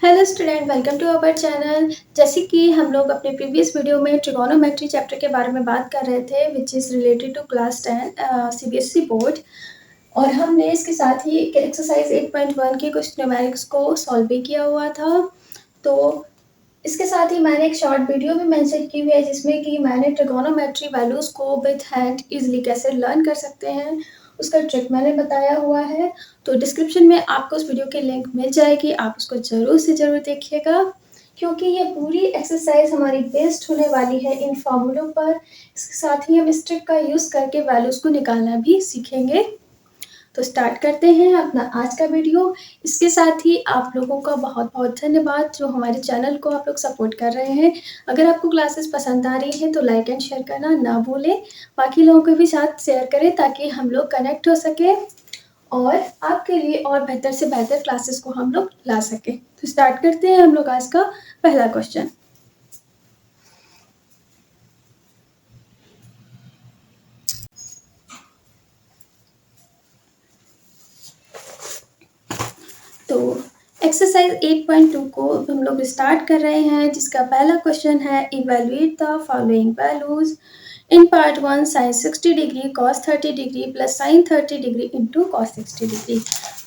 Hello student, welcome to our channel. जैसे कि हम लोग अपने प्रीवियस वीडियो में ट्रिगोनोमेट्री चैप्टर के बारे में बात कर रहे थे, which is related to class 10 CBSE board. और हमने इसके साथ ही एक्सरसाइज 8.1 के कुछ न्यूमेरिक्स को सॉल्व भी किया हुआ था। तो इसके साथ ही मैंने एक शॉर्ट वीडियो भी मेंशन की हुई है, जिसमें कि मैंने ट्रिगोनोमेट्री वैल्यूज़ को विद हैंड इजीली कैसे लर्न कर सकते हैं, उसका ट्रिक मैंने बताया हुआ है। तो डिस्क्रिप्शन में आपको उस वीडियो की लिंक मिल जाएगी, आप उसको ज़रूर से ज़रूर देखिएगा, क्योंकि ये पूरी एक्सरसाइज हमारी बेस्ड होने वाली है इन फॉर्मूलों पर। इसके साथ ही हम इस ट्रिक का यूज़ करके वैल्यूज़ को निकालना भी सीखेंगे। तो स्टार्ट करते हैं अपना आज का वीडियो। इसके साथ ही आप लोगों का बहुत बहुत धन्यवाद जो हमारे चैनल को आप लोग सपोर्ट कर रहे हैं। अगर आपको क्लासेस पसंद आ रही हैं तो लाइक एंड शेयर करना ना भूलें, बाकी लोगों के भी साथ शेयर करें ताकि हम लोग कनेक्ट हो सके और आपके लिए और बेहतर से बेहतर क्लासेस को हम लोग ला सकें। तो स्टार्ट करते हैं हम लोग आज का पहला क्वेश्चन। तो एक्सरसाइज 8.2 को हम लोग स्टार्ट कर रहे हैं, जिसका पहला क्वेश्चन है evaluate the following values in part 1 sine 60 degree cos 30 degree plus sine 30 degree into cos 60 degree.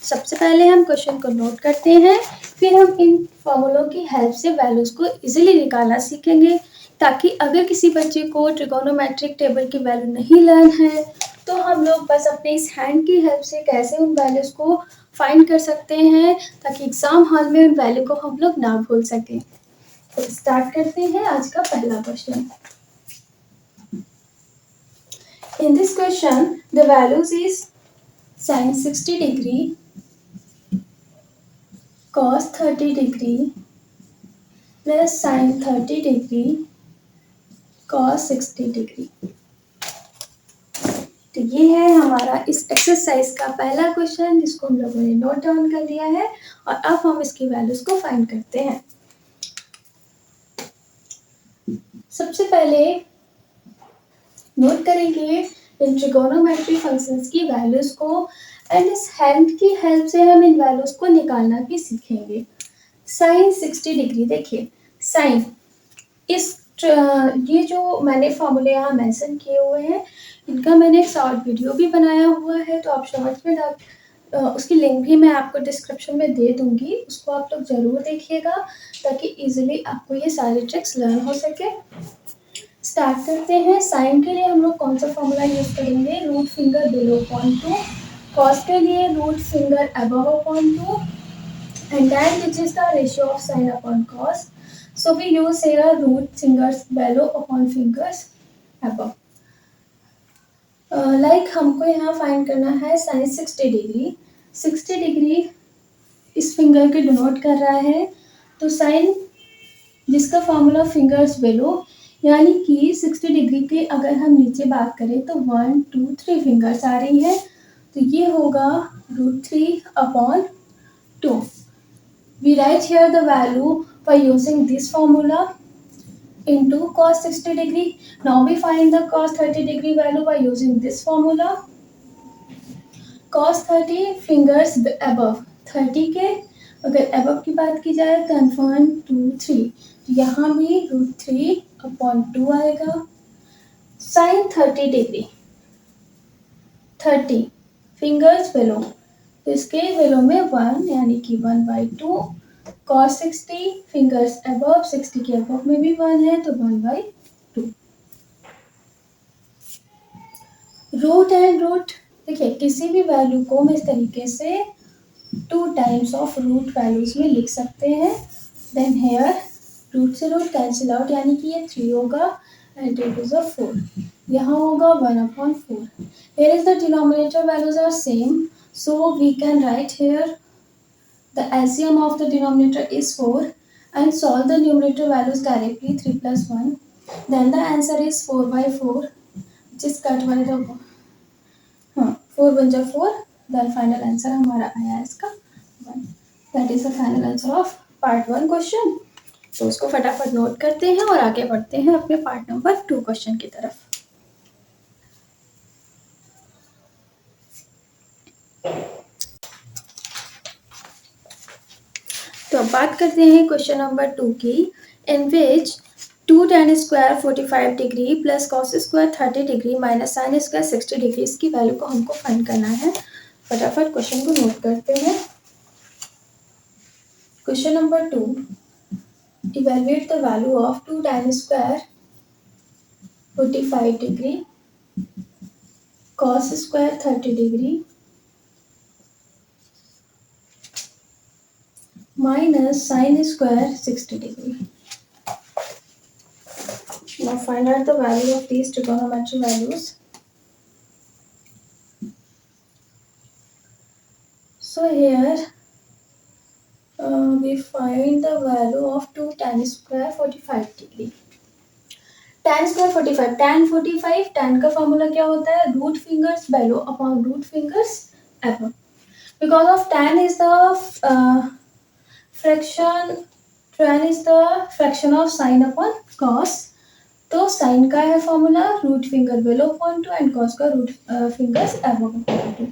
सबसे पहले हम क्वेश्चन को नोट करते हैं, फिर हम इन फॉर्मूलों की हेल्प से वैल्यूज को इजीली निकालना सीखेंगे, ताकि अगर किसी बच्चे को ट्रिगोनोमेट्रिक टेबल की वैल्यू नहीं लर्न है तो हम लोग बस अपने इस हैंड की हेल्प से कैसे उन वैल्यूज को फाइंड कर सकते हैं, ताकि एग्जाम हॉल में उन वैल्यू को हम लोग ना भूल सकें। तो स्टार्ट करते हैं आज का पहला question. In this question, the values is sin 60 degree, cos 30 degree plus sin 30 degree, cos 60 degree। तो ये है हमारा इस एक्सरसाइज का पहला क्वेश्चन, जिसको हम लोगों ने नोट डाउन कर लिया है और अब हम इसकी वैल्यूज को फाइंड करते हैं। सबसे पहले नोट करेंगे इन ट्रिगोनोमेट्री फंक्शंस की वैल्यूज को, एंड इस हैंड की हेल्प से हम इन वैल्यूज को निकालना भी सीखेंगे। साइन 60 डिग्री, देखिए साइन इस ये जो मैंने फॉर्मूले यहाँ मेंशन किए हुए हैं, इनका मैंने एक शॉर्ट वीडियो भी बनाया हुआ है, तो आप शॉर्ट्स में उसकी लिंक भी मैं आपको डिस्क्रिप्शन में दे दूंगी, उसको आप लोग ज़रूर देखिएगा ताकि इजीली आपको ये सारे ट्रिक्स लर्न हो सके। स्टार्ट करते हैं। साइन के लिए हम लोग कौन सा फॉर्मूला यूज करेंगे, root finger below upon 2, cos के लिए root finger above upon 2, and tan which is the ratio of sin upon cos. So we use here root fingers below upon fingers above. Like हमको यहाँ find करना है sin 60 degree. 60 degree इस finger के denote कर रहा है, तो साइन जिसका फॉर्मूला फिंगर्स बेलो, यानी कि 60 डिग्री के अगर हम नीचे बात करें तो 1 2 3 फिंगर्स आ रही है, तो ये होगा √3 upon 2। We write here the value by using this formula into cos 60 degree. Now we find the cos 30 degree value by using this formula. Cos 30 fingers above, 30 के अगर above की बात की जाए तो 1 2 3, तो यहाँ भी √3 अपॉन 2 आएगा। sin 30 डिग्री, 30 फिंगर्स बेलो, तो इसके बेलो में 1 यानी कि 1/2। cos 60 फिंगर्स अबव, 60 के अबव में भी 1 है तो 1/2। रूट एंड रूट, देखिए किसी भी वैल्यू को हम इस तरीके से 2 टाइम्स ऑफ रूट वैल्यूज में लिख सकते हैं। देन हेयर रूट से रूट कैंसिल आउट, यानी कि ये 3 होगा एंड इट इज 4। यहाँ होगा 1/4। Here is the denominator values are same, so we can write here the LCM of the denominator is 4 and solve the numerator values directly, 3 plus 1. Then the answer is 4/4, which is cut by the 4 1 जा 4। then final answer हमारा आया इसका 1। That is the final answer of part 1 question. तो उसको फटाफट note करते हैं और आगे बढ़ते हैं अपने पार्ट नंबर 2 क्वेश्चन की तरफ। तो अब बात करते हैं क्वेश्चन नंबर 2 की, in which 2 tan square 45 degree plus cos square 30 degree minus sine square 60 degree, इसकी वैल्यू को हमको फाइंड करना है। फटाफट क्वेश्चन को नोट करते हैं। Question number 2, evaluate the value of 2 tan square 45 degree cos square 30 degree minus sin square 60 degree. Now find out the value of these trigonometry values. So here we find the value of 2 tan square 45 degree. tan square 45, tan 45, tan का फॉर्मूला क्या होता है? Root fingers below upon root fingers above. Because of tan is the fraction of sin upon cos. तो sin का है formula root finger below upon 2 and cos का root fingers above upon 2.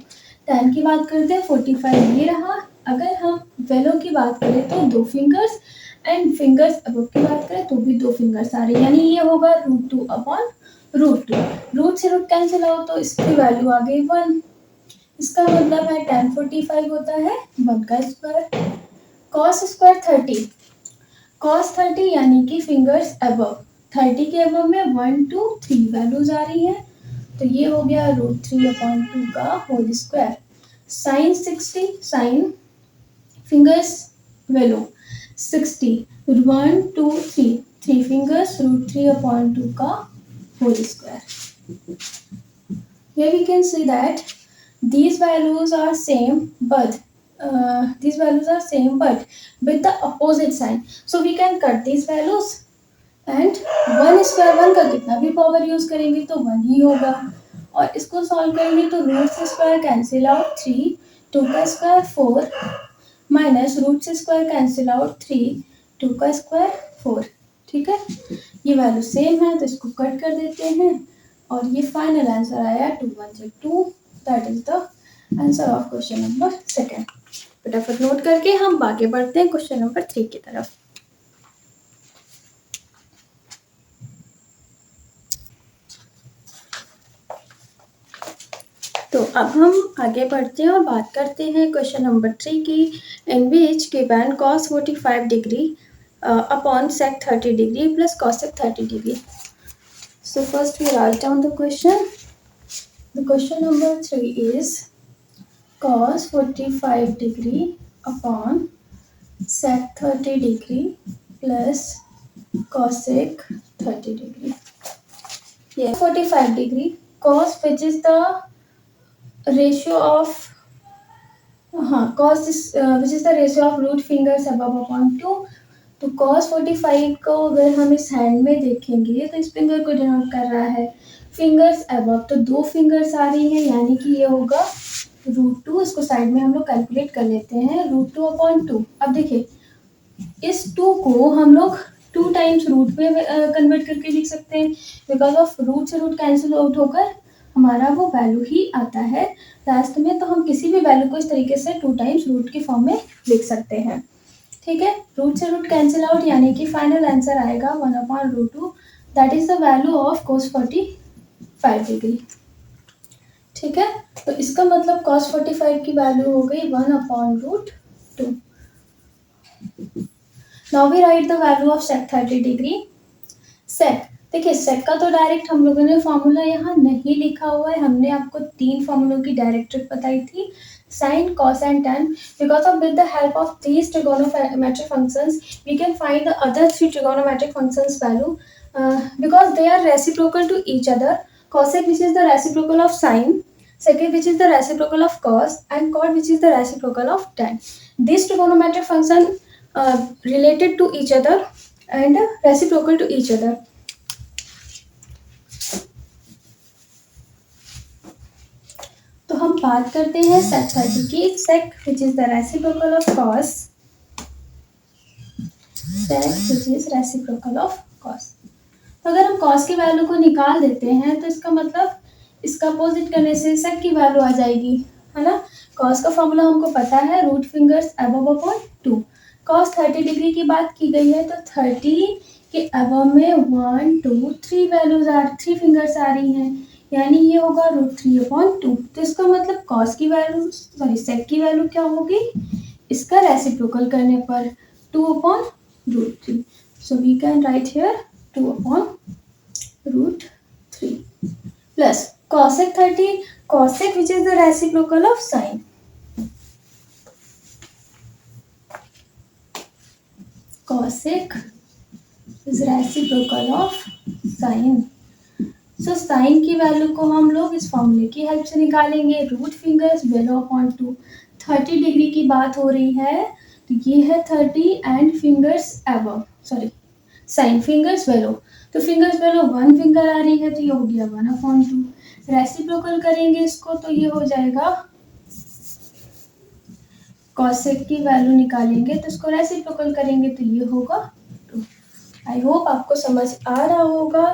tan की बात करते हैं 45 ये रहा। अगर हम below की बात करें तो 2 फिंगर्स एंड फिंगर्स above की बात करें तो भी 2 फिंगर्स आ रहे, यानी ये होगा √2 अपॉन √2। रूट से रूट कैंसिल हो तो इसकी वैल्यू आ गई 1। इसका मतलब है tan 45 होता है 1 का स्क्वायर। cos स्क्वायर 30, cos 30 यानी कि फिंगर्स above, 30 के above में 1 2 3 वैल्यूज आ रही है, तो ये हो गया √3 अपॉन 2 का whole square. sin 60, sin fingers below 60, 1 2 3 3 fingers √3 upon 2 का whole square. Here we can see that these values are same but with the opposite sign, so we can cut these values and 1 square 1 का कितना भी power use करेंगे तो 1 ही होगा, और इसको solve करेंगे तो रूट से स्क्वायर कैंसिल आउट 3, 2 का स्क्वायर 4 माइनस रूट से स्क्वायर कैंसिल आउट 3, 2 का स्क्वायर 4। ठीक है, ये वैल्यू सेम है तो इसको कट कर देते हैं और ये फाइनल आंसर आया 2 1 से 2, that is the answer of question number 2। फटाफट नोट करके हम आगे बढ़ते हैं क्वेश्चन नंबर 3 की तरफ। तो अब हम आगे बढ़ते हैं और बात करते हैं क्वेश्चन नंबर 3 की, in which given cos 45 degree upon sec 30 degree plus cosec 30 degree. So first we write down the question. The question number 3 is cos 45 degree upon sec 30 degree plus cosec 30 degree. Yeah, 45 degree cos, which is the ratio of cos is which is the ratio of root fingers above upon 2. तो cos 45 को अगर हम इस hand में देखेंगे तो इस finger को डिनोट कर रहा है, फिंगर्स above तो 2 फिंगर्स आ रही है, यानी कि ये होगा √2। इसको साइड में हम लोग कैलकुलेट कर लेते हैं, √2 अपॉन 2। अब देखिए इस 2 को हम लोग 2 टाइम्स रूट में कन्वर्ट करके लिख सकते हैं, बिकॉज ऑफ रूट से रूट कैंसिल आउट होकर हमारा वो वैल्यू ही आता है लास्ट में, तो हम किसी भी वैल्यू को इस तरीके से 2 टाइम्स रूट की फॉर्म में लिख सकते हैं। ठीक है, रूट से रूट कैंसिल आउट यानी कि फाइनल आंसर आएगा 1 upon √2, that is the value of cos 45 degree. ठीक है, तो इसका मतलब cos 45 की वैल्यू हो गई 1 upon √2। Now we write the value of sec 30 degree. sec, देखिए sec का तो डायरेक्ट हम लोगों ने फॉर्मूला यहाँ नहीं लिखा हुआ है, हमने आपको 3 फॉर्मूलों की डायरेक्ट ट्रिक बताई थी, sin, cos and tan. Because of with the help of these trigonometric functions we can find the other 3 trigonometric functions value because they are reciprocal to each other. Cosec, which is the reciprocal of sin, second which is the reciprocal of cos, and cot, which is the reciprocal of tan. These trigonometric function related to each other and reciprocal to each other. तो हम बात करते हैं sec 30 की। sec which is the reciprocal of cos, sec which is reciprocal of cos। तो अगर हम cos की वैल्यू को निकाल देते हैं तो इसका मतलब इसका अपोजिट करने से sec की वैल्यू आ जाएगी, है ना। cos का फॉर्मूला हमको पता है, root fingers above upon 2, cos 30 degree की बात की गई है तो 30 के अबव में 1 2 3 वैल्यूज थ्री फिंगर्स आ रही हैं, यानी ये होगा √3/2। तो इसका मतलब कॉस की वैल्यू सेक की वैल्यू क्या होगी इसका रेसिप्रोकल करने पर 2/√3। So we can write here 2/√3 plus cosec 30, cosec which is the reciprocal of sine. Cosec is reciprocal of sine. So sine की वैल्यू को हम लोग इस फॉर्मूले की हेल्प से निकालेंगे। Root fingers below upon 2, 30 degree की बात हो रही है तो ये है 30 and fingers above, sorry sine fingers below, तो फिंगर्स बेलो 1 फिंगर आ रही है तो ये हो गया 1/2। रेसिप्रोकल करेंगे इसको तो ये हो जाएगा, कॉसेक की वैल्यू निकालेंगे तो इसको रेसिप्रोकल करेंगे तो ये होगा 2। आई होप आपको समझ आ रहा होगा,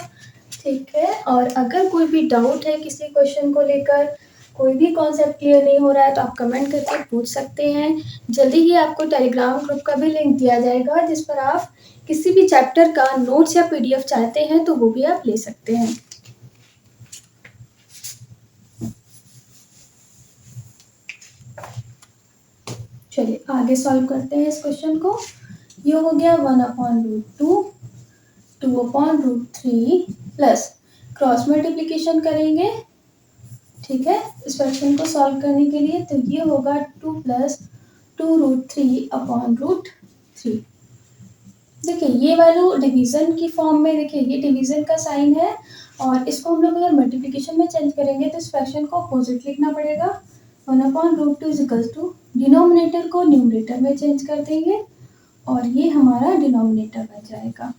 ठीक है। और अगर कोई भी डाउट है किसी क्वेश्चन को लेकर, कोई भी कॉन्सेप्ट क्लियर नहीं हो रहा है तो आप कमेंट करके पूछ सकते हैं। जल्दी ही आपको टेलीग्राम ग्रुप का भी लिंक दिया जाएगा जिस पर आप किसी भी चैप्टर का नोट्स या पीडीएफ चाहते हैं तो वो भी आप ले सकते हैं। चलिए आगे सॉल्व करते हैं इस क्वेश्चन को। ये हो गया 1/√2, 2/√3 प्लस क्रॉस मल्टीप्लीकेशन करेंगे, ठीक है, इस क्वेश्चन को सॉल्व करने के लिए। तो ये होगा 2 + 2√3/√3। देखिए ये वैल्यू डिवीजन की फॉर्म में, देखिए ये डिवीजन का साइन है और इसको हम लोग अगर मल्टीप्लिकेशन में चेंज करेंगे तो इस फ्रैक्शन को अपोजिट लिखना पड़ेगा। 1/√2 = डिनोमिनेटर को न्यूमरेटर में चेंज कर देंगे और ये हमारा डिनोमिनेटर बन जाएगा।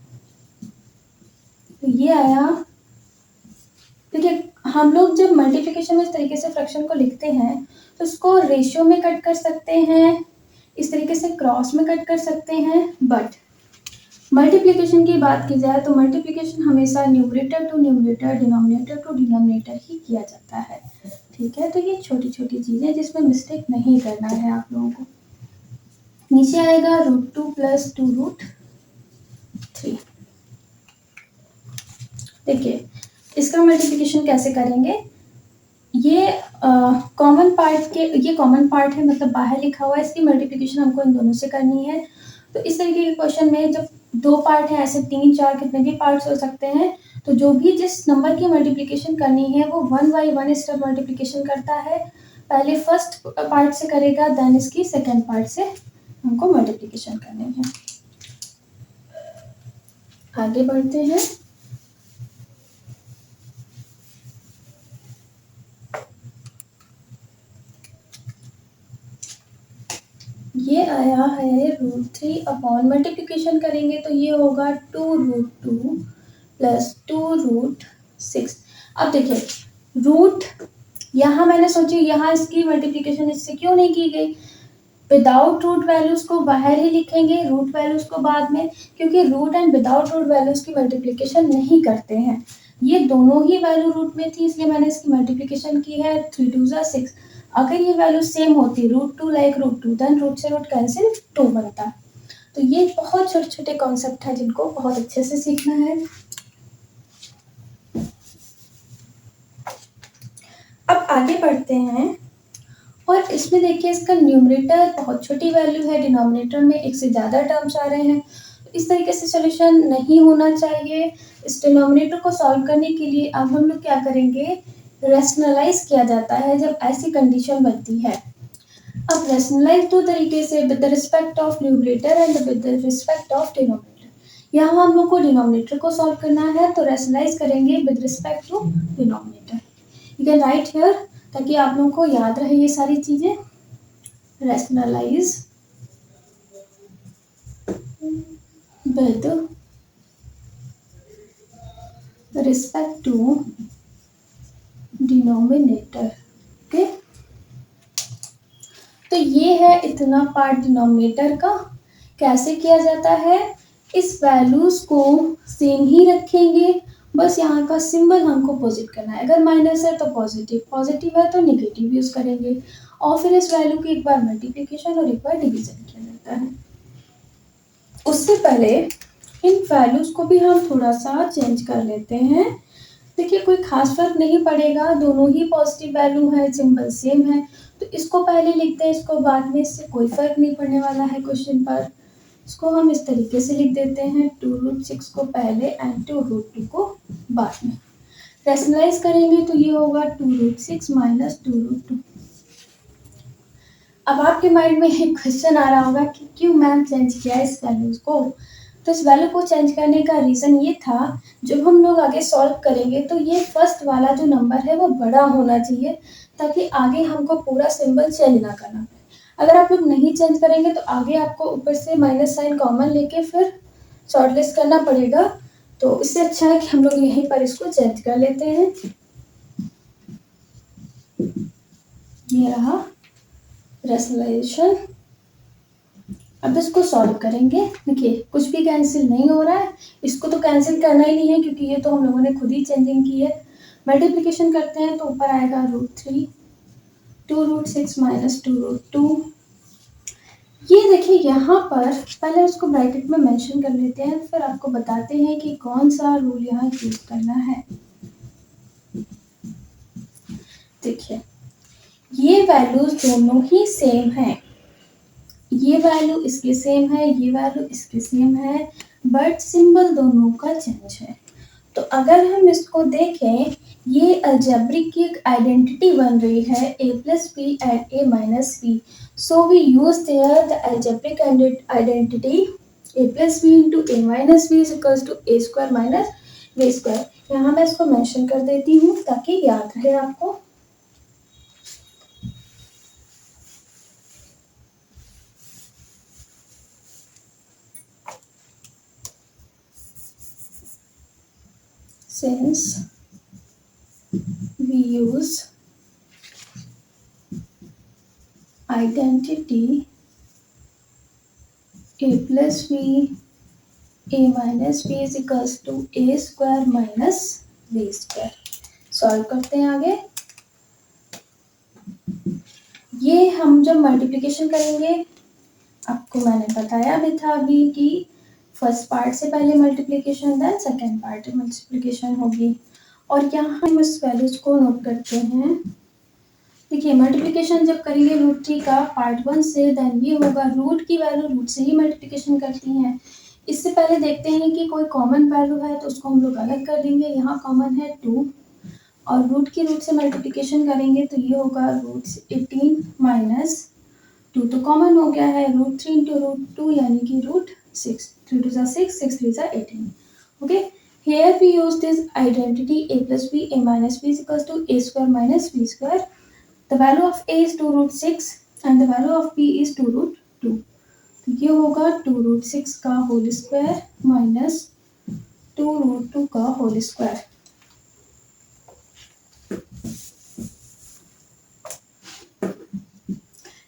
तो ये आया, देखिए हम लोग जब मल्टीप्लिकेशन में इस तरीके से फ्रैक्शन को लिखते हैं तो उसको रेशियो में कट कर सकते हैं, इस तरीके से क्रॉस में कट कर सकते हैं, बट मल्टीप्लिकेशन की बात की जाए तो मल्टीप्लिकेशन हमेशा numerator to numerator, denominator to denominator ही किया जाता है, ठीक है। तो ये छोटी छोटी चीज़ें जिसमें मिस्टेक नहीं करना है आप लोगों को। नीचे आएगा √2 + 2√3। देखिए इसका मल्टीप्लिकेशन कैसे करेंगे, ये कॉमन पार्ट के, ये कॉमन पार्ट है मतलब बाहर लिखा हुआ है, इसकी मल्टीप्लिकेशन हमको इन दोनों से करनी है। तो इस तरीके के क्वेश्चन में जब 2 पार्ट है, ऐसे 3 4 कितने भी पार्ट्स हो सकते हैं, तो जो भी जिस नंबर की मल्टीप्लिकेशन करनी है वो 1 बाई 1 स्टेप मल्टीप्लिकेशन करता है। पहले फर्स्ट पार्ट से करेगा, देन इसकी सेकेंड पार्ट से हमको मल्टीप्लिकेशन करनी है। आगे बढ़ते हैं। ये आया है √3 मल्टीप्लिकेशन करेंगे तो ये होगा 2√2 + 2√6। अब देखिए रूट, यहाँ मैंने सोची यहाँ इसकी मल्टीप्लिकेशन इससे क्यों नहीं की गई, विदाउट रूट वैल्यूज को बाहर ही लिखेंगे, रूट वैल्यूज को बाद में, क्योंकि root and without root values की मल्टीप्लिकेशन नहीं करते हैं। ये दोनों ही वैल्यू रूट में थी इसलिए मैंने इसकी मल्टीप्लिकेशन की है। 3 2 = 6। अगर ये वैल्यू सेम होती √2 लाइक √2, देन रूट से रूट कैंसिल 2 बनता। तो ये बहुत छोटे छोटे कॉन्सेप्ट है जिनको बहुत अच्छे से सीखना है। अब आगे बढ़ते हैं और इसमें देखिए इसका न्यूमरेटर बहुत छोटी वैल्यू है, डिनोमिनेटर में एक से ज़्यादा टर्म्स आ रहे हैं, तो इस तरीके से सोल्यूशन नहीं होना चाहिए। इस डिनोमिनेटर को सॉल्व करने के लिए अब हम लोग क्या करेंगे, रैशनलाइज किया जाता है जब ऐसी कंडीशन बनती है। अब रैशनलाइज दो तरीके से, with the respect of numerator and with the respect of denominator. यहाँ हम लोग को डिनोमिनेटर को सॉल्व करना है तो रैशनलाइज करेंगे with respect to denominator. You can write here ताकि आप लोगों को याद रहे ये सारी चीजें। Rationalize with respect to denominator, okay. तो ये है इतना पार्ट डिनोमिनेटर का। कैसे किया जाता है, इस वैल्यूज को सेम ही रखेंगे, बस यहाँ का सिंबल हमको पॉजिटिव करना है। अगर माइनस है तो पॉजिटिव, पॉजिटिव है तो नेगेटिव यूज करेंगे और फिर इस वैल्यू की एक बार मल्टीप्लिकेशन और एक बार डिवीजन किया जाता है। उससे पहले इन वैल्यूज़ को भी हम थोड़ा सा चेंज कर लेते हैं। देखिए कोई खास फर्क नहीं पड़ेगा, दोनों ही पॉजिटिव वैल्यू है, सिंबल सेम है, तो इसको पहले लिखते हैं, इसको बाद में, इससे कोई फर्क नहीं पड़ने वाला है क्वेश्चन पर। इसको हम इस तरीके से लिख देते हैं, 2√6 को पहले एंड 2√2 को बाद में। रैशनलाइज करेंगे तो ये होगा 2√6 माइनस 2√2। अब आपके माइंड में एक क्वेश्चन आ रहा होगा कि क्यों मैम चेंज किया इस वैल्यूज को। तो इस वैल्यू को चेंज करने का रीज़न ये था, जब हम लोग आगे सॉल्व करेंगे तो ये फर्स्ट वाला जो नंबर है वो बड़ा होना चाहिए, ताकि आगे हमको पूरा सिंबल चेंज ना करना पड़े। अगर आप लोग नहीं चेंज करेंगे तो आगे आपको ऊपर से माइनस साइन कॉमन लेके फिर शॉर्टलिस्ट करना पड़ेगा। तो इससे अच्छा है कि हम लोग यहीं पर इसको चेंज कर लेते हैं। ये रहा रैशनलाइजेशन। अब इसको सॉल्व करेंगे। देखिए कुछ भी कैंसिल नहीं हो रहा है, इसको तो कैंसिल करना ही नहीं है क्योंकि ये तो हम लोगों ने खुद ही चेंजिंग की है। मल्टीप्लिकेशन करते हैं तो ऊपर आएगा √3, 2√6 माइनस 2√2। ये देखिए यहाँ पर पहले उसको ब्रैकेट में मेंशन कर लेते हैं, फिर आपको बताते हैं कि कौन सा रूल यहाँ यूज करना है। देखिए ये वैल्यूज दोनों ही सेम है, ये वैल्यू इसके सेम है, ये वैल्यू इसके सेम है, बट सिंबल दोनों का चेंज है। तो अगर हम इसको देखें, ये अलजेब्रिक की एक आइडेंटिटी बन रही है, a plus B and a minus B. So we use there the algebraic identity a plus B into a minus B is equals to a square minus b square. यहाँ मैं इसको mention कर देती हूँ ताकि याद रहे आपको। Since we use identity a plus b, a minus b is equals to a square minus b square। Solve करते हैं आगे। ये हम जब मल्टीप्लिकेशन करेंगे, आपको मैंने बताया भी था अभी कि फर्स्ट पार्ट से पहले multiplication then second part multiplication होगी। और यहाँ हम इस वैल्यूज को नोट करते हैं। देखिए मल्टीप्लिकेशन जब करेंगे √3 का पार्ट 1 से, देन ये होगा रूट की वैल्यू रूट से ही मल्टीप्लिकेशन करती हैं। इससे पहले देखते हैं कि कोई कॉमन वैल्यू है तो उसको हम लोग अलग कर देंगे। यहाँ कॉमन है 2 और रूट की रूट से मल्टीप्लिकेशन करेंगे तो ये होगा √18 माइनस 2 तो कॉमन हो गया है, √3 इंटू √2 यानी कि √6, 3 2 6, 6 3 18। Okay, here we use this identity a plus b, a minus b is equals to a square minus b square। The value of a is 2√6 and the value of b is 2√2। तो ये होगा 2√6 का whole square minus 2√2 का whole square.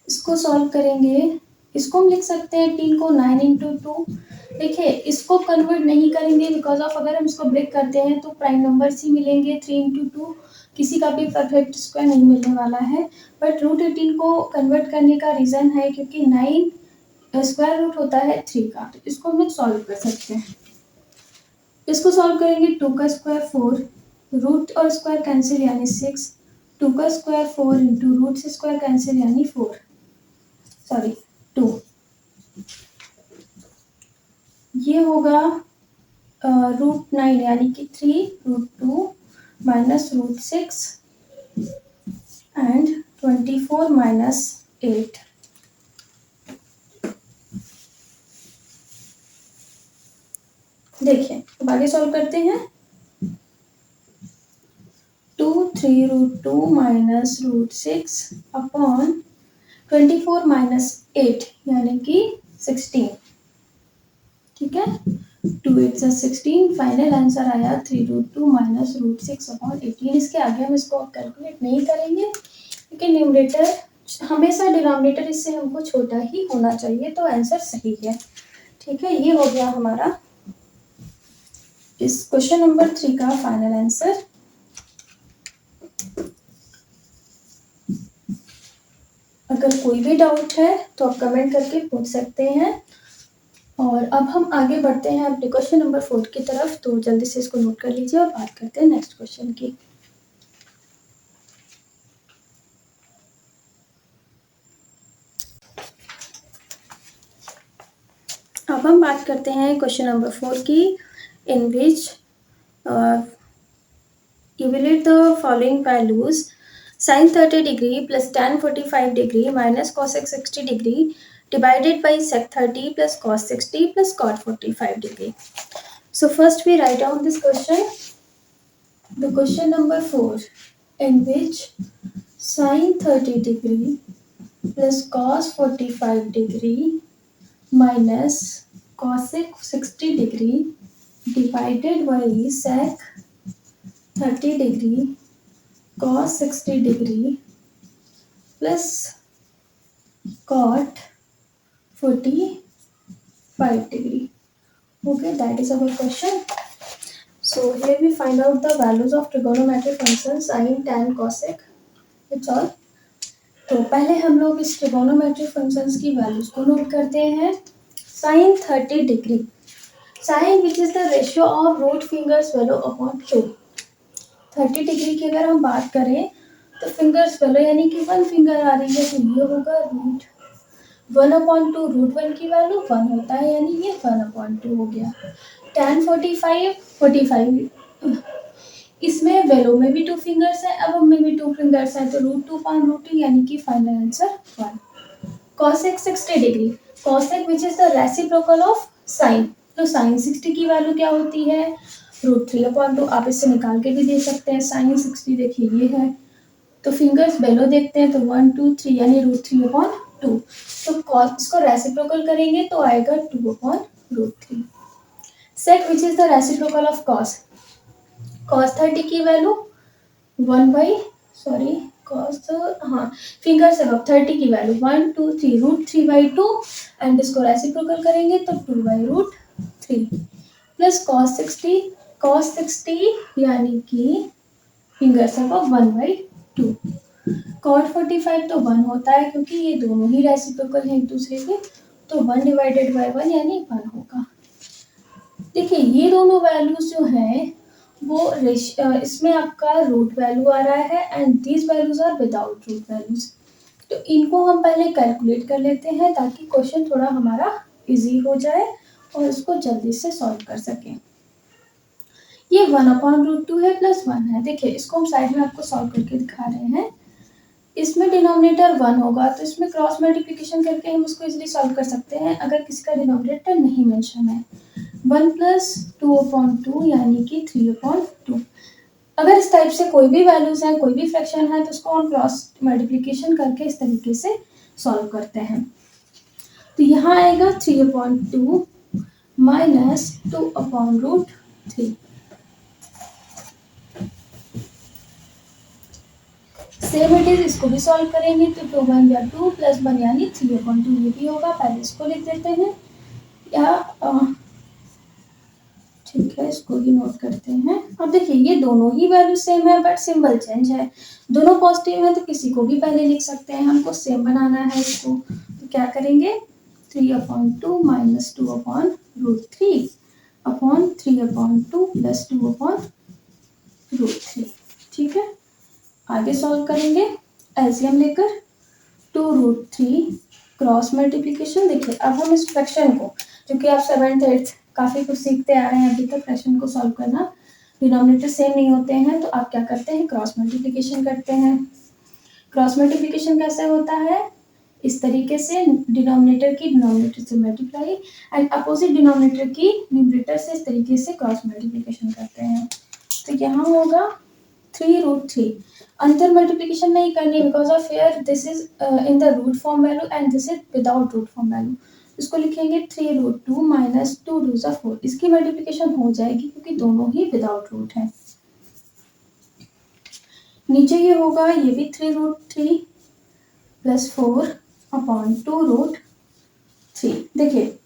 इसको solve करेंगे, इसको हम लिख सकते हैं 18 को 9 इंटू 2। देखिए इसको कन्वर्ट नहीं करेंगे बिकॉज ऑफ अगर हम इसको ब्रेक करते हैं तो प्राइम नंबर्स ही मिलेंगे। 3 इंटू 2 किसी का भी परफेक्ट स्क्वायर नहीं मिलने वाला है। बट √18 को कन्वर्ट करने का रीज़न है क्योंकि 9 स्क्वायर रूट होता है 3 का, तो इसको हम लोग सॉल्व कर सकते हैं। इसको सॉल्व करेंगे 2 का स्क्वायर 4, रूट और स्क्वायर कैंसिल यानी 6, 2 का स्क्वायर 4 इंटू रूट से स्क्वायर कैंसिल यानी 4, सॉरी 2। ये होगा √9 यानी कि 3√2 माइनस √6 एंड 24 माइनस 8। देखिए अब आगे सॉल्व करते हैं। 2 3√2 माइनस √6 अपॉन 24 माइनस 8 यानी कि 16। ठीक है, 2 8 जा 16। फाइनल आंसर आया 3√2 माइनस √6 अपॉन 18। इसके आगे हम इसको कैलकुलेट नहीं करेंगे क्योंकि न्यूमरेटर हमेशा डिनोमिनेटर इससे हमको छोटा ही होना चाहिए, तो आंसर सही है। ठीक है, ये हो गया हमारा इस क्वेश्चन नंबर 3 का फाइनल आंसर। अगर कोई भी डाउट है तो आप कमेंट करके पूछ सकते हैं और अब हम आगे बढ़ते हैं अपने क्वेश्चन नंबर 4 की तरफ, तो जल्दी से इसको नोट कर लीजिए और बात करते हैं नेक्स्ट क्वेश्चन की। अब हम बात करते हैं क्वेश्चन नंबर 4 की, in which evaluate the following values: sin 30 degree plus tan 45 degree minus cosec 60 degree divided by sec 30 plus cos 60 plus cot 45 degree. So first we write down this question. The question number 4, in which sin 30 degree plus cos 45 degree minus cosec 60 degree divided by sec 30 degree cos 60 degree plus cot 45 degree. Okay, that is our question. So here we find out the values of trigonometric functions sin, tan, cosec. It's all. तो पहले हम लोग इस trigonometric functions की values को note करते हैं। sin 30 degree, sin which is the ratio of root fingers value upon 2। 30 degree की अगर हम बात करें तो फिंगर्स वैल्यू यानी कि 1 फिंगर आ रही है, तो ये होगा रूट 1/2। रूट 1 की वैल्यू 1 होता है, यानी ये 1/2 हो गया। tan 45 इसमें वैल्यू में भी 2 फिंगर्स है, अब में भी 2 फिंगर्स है, तो रूट 2 upon रूट 2 यानी कि final answer 1। cosec 60 degree, cosec which is the reciprocal of sine, तो साइन 60 की वैल्यू क्या होती है, रूट 3/2। आप इससे निकाल के भी दे सकते हैं। साइन 60 देखिए ये है, तो फिंगर्स वैल्यू देखते हैं, तो 1 2 3 यानी रूट 3/2। तो cos इसको रेसिप्रोकल करेंगे तो आएगा 2/√3। sec which is the reciprocal of cos, cos 30 की वैल्यू 1 फिंगर से 30 की वैल्यू 1 2 3 रूट 3/2 एंड इसको रेसिप्रोकल करेंगे तो 2/√3 प्लस cos 60 यानी कि फिंगर से 1/2। cot 45 तो 1 होता है क्योंकि ये दोनों ही रेसिप्रोकल हैं एक दूसरे के, तो 1/1 यानी 1 होगा। देखिए ये दोनों वैल्यूज जो हैं वो इसमें आपका रूट वैल्यू आ रहा है and these values are without root values, तो इनको हम पहले कैलकुलेट कर लेते हैं ताकि क्वेश्चन थोड़ा हमारा इजी हो जाए और इसको जल्दी से सॉल्व कर सकें। ये 1/√2 है प्लस 1 है। देखिए इसको हम साइड में आपको सॉल्व करके दिखा रहे हैं। इसमें डिनोमिनेटर 1 होगा तो इसमें क्रॉस मल्टीप्लिकेशन करके हम उसको इजीली सॉल्व कर सकते हैं अगर किसी का डिनोमिनेटर नहीं मेंशन है। 1 प्लस 2/2 यानी कि 3/2। अगर इस टाइप से कोई भी वैल्यूज हैं, कोई भी फ्रैक्शन है, तो उसको हम क्रॉस मल्टीप्लिकेशन करके इस तरीके से सॉल्व करते हैं। तो यहाँ आएगा 3/2 माइनस 2/√3। सेम इट इज, इसको भी सॉल्व करेंगे तो 2 1 या 2 प्लस 1 यानी 3/2 ये भी होगा। पहले इसको लिख देते हैं, या ठीक है इसको भी नोट करते हैं। अब देखिए ये दोनों ही वैल्यू सेम है बट सिंबल चेंज है। दोनों पॉजिटिव है तो किसी को भी पहले लिख सकते हैं, हमको सेम बनाना है इसको, तो क्या करेंगे 3/2 माइनस 2/√3 अपॉन 3/2 प्लस 2/√3। ठीक है, आगे सॉल्व करेंगे एलसीएम लेकर 2√3 क्रॉस मल्टीप्लिकेशन। देखिए अब हम इस फ्रैक्शन को, जो कि आप 7th 8th काफ़ी कुछ सीखते आ रहे हैं अभी तक, फ्रैक्शन को सॉल्व करना, डिनोमिनेटर सेम नहीं होते हैं तो आप क्या करते हैं क्रॉस मल्टीप्लिकेशन करते हैं। क्रॉस मल्टीप्लिकेशन कैसे होता है, इस तरीके से डिनोमिनेटर की डिनोमिनेटर से मल्टीप्लाई एंड अपोजिट डिनोमिनेटर की न्यूमरेटर से इस तरीके से क्रॉस मल्टीप्लिकेशन करते हैं। तो यहाँ होगा 3√3। अंतर मल्टीप्लिकेशन नहीं करनी because of here this is in the root form value and this is without root form value. इसको लिखेंगे 3√2 माइनस 2 2 4। इसकी मल्टीप्लिकेशन हो जाएगी क्योंकि दोनों ही विदाउट रूट है। नीचे ये होगा, ये भी 3√3 प्लस 4/2√3। देखिए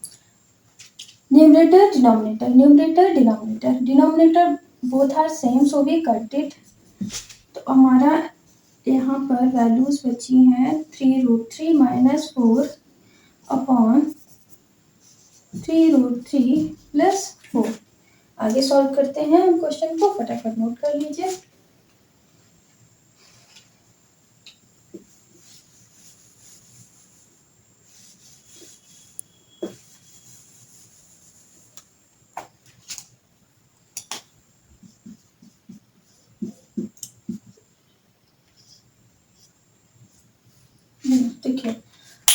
numerator denominator, numerator denominator, denominator both are same so we cut it. तो हमारा यहाँ पर वैल्यूज बची हैं 3√3 माइनस 4/2 3√3 प्लस 4। आगे सॉल्व करते हैं हम क्वेश्चन को, फटाफट नोट कर लीजिए। देखिए,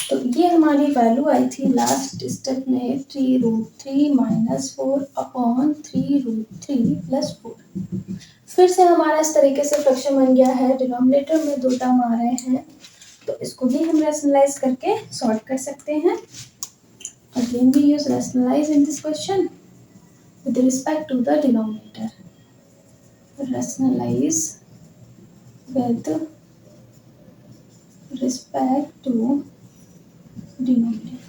तो ये हमारी वैल्यू आई थी लास्ट स्टेप में 3√3 माइनस 4 अपॉन 3√3 प्लस 4। फिर से हमारा इस तरीके से फ्रैक्शन बन गया है, डिनोमिनेटर में 2 टर्म आ रहे हैं, तो इसको भी हम रैशनलाइज करके सॉल्व कर सकते हैं। Again we use rationalise in this question with respect to the denominator. Rationalize with respect to denominator.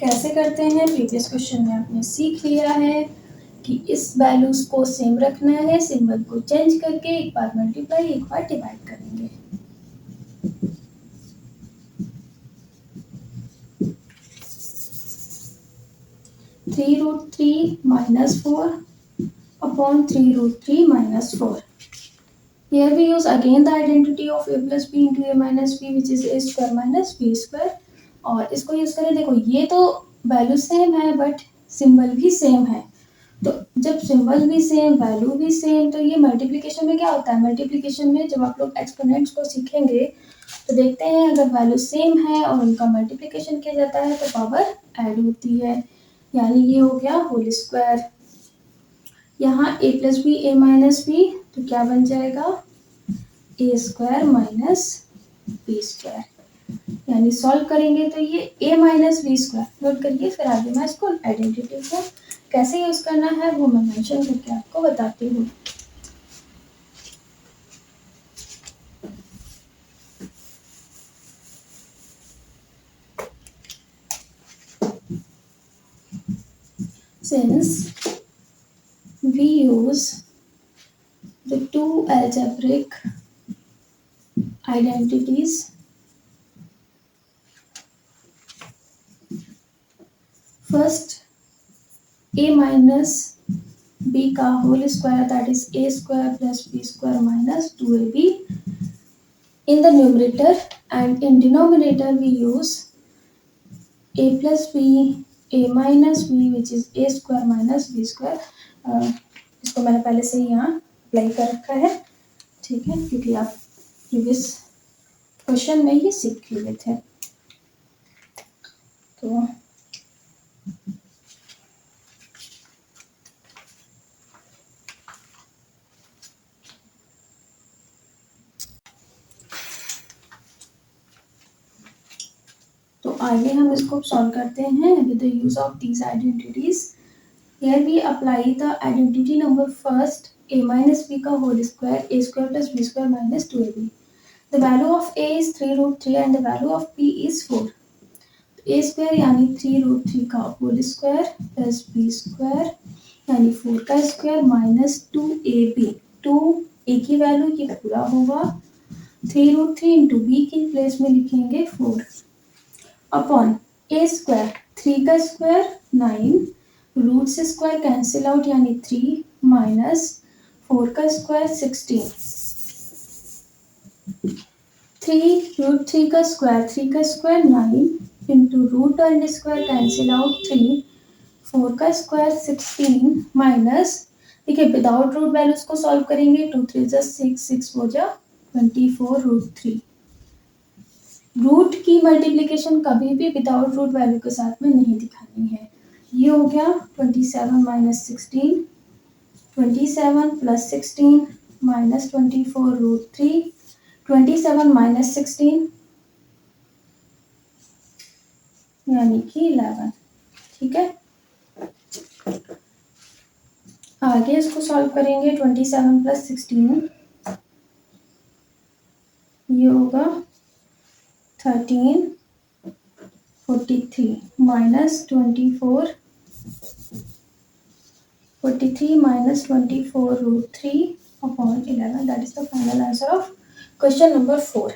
कैसे करते हैं, प्रीवियस क्वेश्चन में आपने सीख लिया है कि इस वैल्यूज को सेम रखना है, सिंबल को चेंज करके एक बार मल्टीप्लाई एक बार डिवाइड करेंगे। (3√3 minus 4 upon 3√3 minus 4). Here we use again the identity of a plus b into a minus b, which is a square minus b square। और इसको यूज करें, देखो ये तो वैल्यू सेम है बट सिंबल भी सेम है, तो जब सिंबल भी सेम वैल्यू भी सेम, तो ये मल्टीप्लिकेशन में क्या होता है, मल्टीप्लिकेशन में जब आप लोग एक्सपोनेंट्स को सीखेंगे तो देखते हैं अगर वैल्यू सेम है और उनका मल्टीप्लिकेशन किया जाता है तो पावर ऐड होती है, यानी ये हो गया होल स्क्वायर। यहाँ a plus b a minus b, तो क्या बन जाएगा a square minus b square, यानी सॉल्व करेंगे तो ये a minus b square. Note करिए, फिर आगे मैं इसको आइडेंटिटी को कैसे यूज करना है वो मैं मेंशन करके आपको बताती हूँ। Since we use the two algebraic identities, first a minus b का whole square, that is a square plus b square minus 2ab in the numerator, and in denominator we use a plus b a minus b, which is a square minus b square। इसको मैंने पहले से ही यहाँ apply कर रखा है, ठीक है, क्योंकि आप प्रीवियस क्वेश्चन में ही सीख लिए थे। तो आगे हम इसको सॉल्व करते हैं with the use of these identities. Here we apply the identity number first, a minus b का whole square, a square plus b square minus 2ab। The value of a is 3√3 and the value of b is 4। a square यानी 3√3 का whole square plus b square यानी 4 का square minus 2ab। 2a की value ये पूरा होगा, 3√3 into b की place में लिखेंगे 4 अपॉन a square 3 का स्क्वायर 9, रूट से स्क्वायर कैंसिल आउट यानी 3 माइनस 4 का स्क्वायर 16। 3√3 का square 9 into root and square cancel out 3, 4 का स्क्वायर 16 माइनस, ठीक है, विदाउट रूट वैल्यूज को सॉल्व करेंगे, 2 3 जा 6, 6 4 जा 24√3। रूट की मल्टीप्लिकेशन कभी भी विदाउट रूट वैल्यू के साथ में नहीं दिखानी है। ये हो गया 27 माइनस 16, 27 प्लस 16 माइनस 24√3, 27 माइनस 16 यानी कि 11, ठीक है। आगे इसको सॉल्व करेंगे, 27 प्लस 16 ये होगा 1343 minus 43 minus 24√3 upon 11, that is the final answer of question number 4।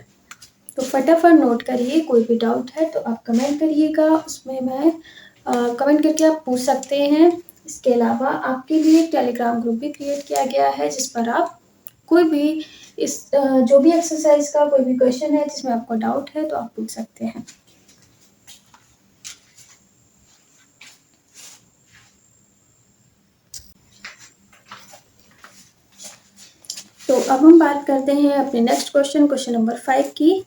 तो फटाफट नोट करिए, कोई भी डाउट है तो आप कमेंट करिएगा, उसमें मैं कमेंट करके आप पूछ सकते हैं। इसके अलावा आपके लिए एक टेलीग्राम ग्रुप भी क्रिएट किया गया है, जिस पर आप कोई भी जो भी एक्सरसाइज का कोई भी क्वेश्चन है जिसमें आपको डाउट है तो आप पूछ सकते हैं। तो अब हम बात करते हैं अपने नेक्स्ट क्वेश्चन नंबर 5 की,